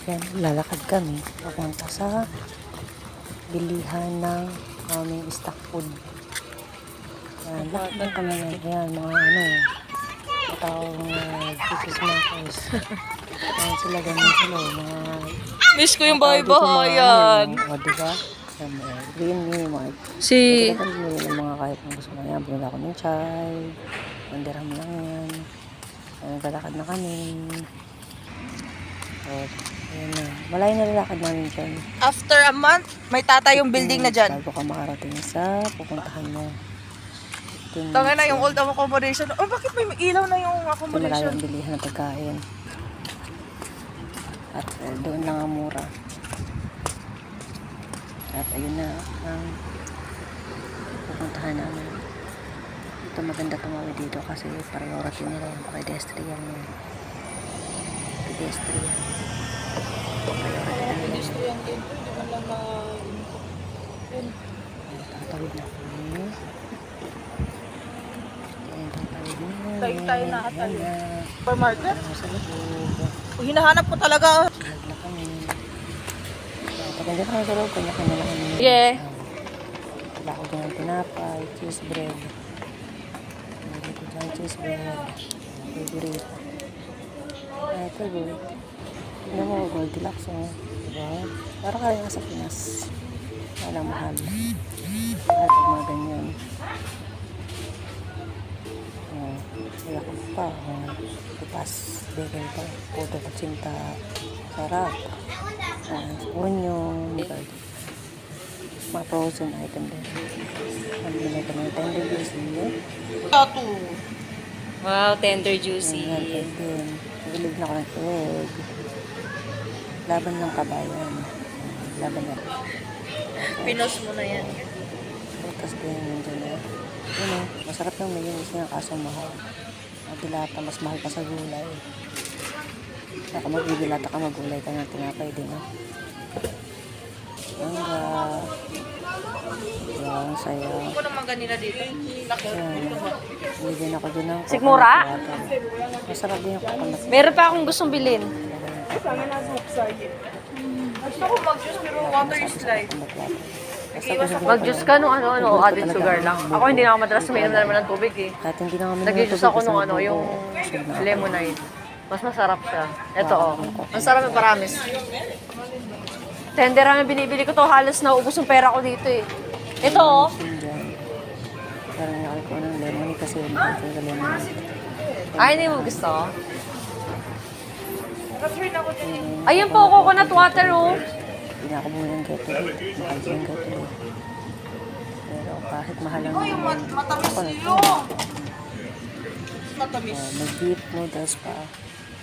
Yan, lalakad kami papunta sa bilihan ng aming stock food. Yan, lakad kami yan. Yan, mga mga taong business makers. Yan sila, ganun sila. Mga Miss ko yung bahay-bahayan. O, diba? Yan, green mart. Si... Yung mga kahit kung gusto mo yan, bumila ko ng chai. Mandirham lang yan. Galakad na kami. O, ayan na. Malayo na lalakad namin dyan. After a month, may tata yung building na dyan. Bago ka makarating sa pupuntahan mo. Tanga na yung old accommodation. Oh, bakit may ilaw na yung Malayo accommodation? ang bilihan ng pagkain. At doon lang ang mura. At ayun na ang pupuntahan namin. Ito maganda tumawid dito kasi priority nila yung pedestrian yun. Pedestrian. Priority nila. Pedestrian din. Hindi man lang Tatawid na kami. Tatawid na. Tayo na atay. Ayan na. Supermarket? Ano sa loob. Hinahanap ko talaga. Lag na kami. Paganda kami sa loob, kanya-kanya na kami. Yeah. Wala ko dyan ng tinapay, cheese bread. Hindi ko dyan cheese bread. Favorite. Ay, favorite. Tignan mo, Goldilocks mo. Diba? Para kaya nga sa Pinas. Walang mahal. At mga ganyan. Kaya ko pa. Ipas. Bagel pa. Puto patsinta. Sarap. Onion. Mga frozen item din. Nabili ko ng tender juicy. Tato. Wow, tender juicy. Ayan, din. Nabilig na ko ng egg. Laban ng kabayan. Laban na. Pinos mo na yan. Tapos din yun dyan eh. Yun eh. Masarap yung mayroon niya kaso mahal. Dilata, mas mahal pa sa gulay. Saka magbibilata ka, magulay ka na tinapay din ah. Mangga. Yan, saya. Hindi ko naman ganila dito. Ayan. Bibigyan ako dun ng Sigmura? coconut water. Masarap din yung coconut. Meron pa akong gustong bilhin. Gusto ko mag-juice pero water is light. Mag-juice ka nung added sugar lang. Ako hindi na ako madalas uminom na naman ng tubig eh. Kahit hindi na kami Nag-juice ako nung yung lemonade. Mas masarap siya. Ito oh. Ang sarap yung paramis. Tender ang binibili ko to. Halos naubos yung pera ko dito eh. Ito oh. Parang nakal ko ng lemon kasi mahal ko yung lemon. Ay, hindi mo gusto? Naka-train ako din eh. Ayun po, coconut water oh. Hindi na ako bumili ng Gatorade. Mahal ko yung Gatorade. Pero kahit mahal ang Yung matamis nyo. Matamis. may beef noodles pa.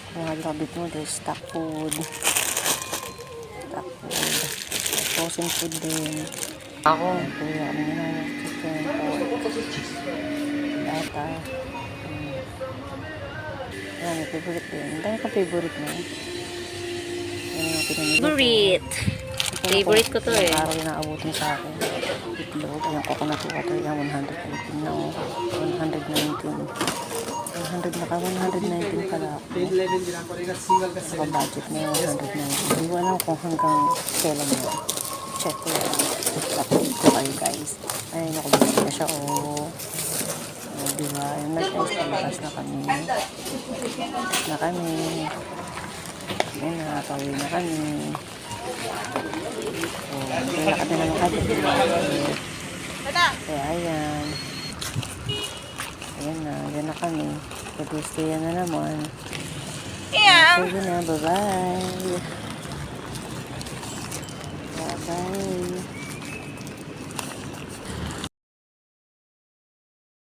Kung mahal ka beef noodles, stock food. Stock food. Frozen food din. Ako. Kuya kami ng chicken, pork, lata. Yan, may favorite din. Ang dami ka favorite mo. Yan yung pinamili ko. Favorite. Favorite ko to eh. Araw yung naabutin sa akin. Itlog. Yung coconut water yan, 118 na o. 119. 100 na ka, 119 pala ako. Naka-budget na yung 119. Hindi ko alam kung hanggang kailan mo. Check ko yan. Update ko kayo guys. Ay, nakabili na siya o. Diba? Yung nagpas na kami. Na kami. Ayun na, pauwi na kami. Lakad na naman kami. Kaya ayan. Ayan na, ayan na kami. Pedestrian na naman. Yeah. Sige na, bye-bye. Bye-bye.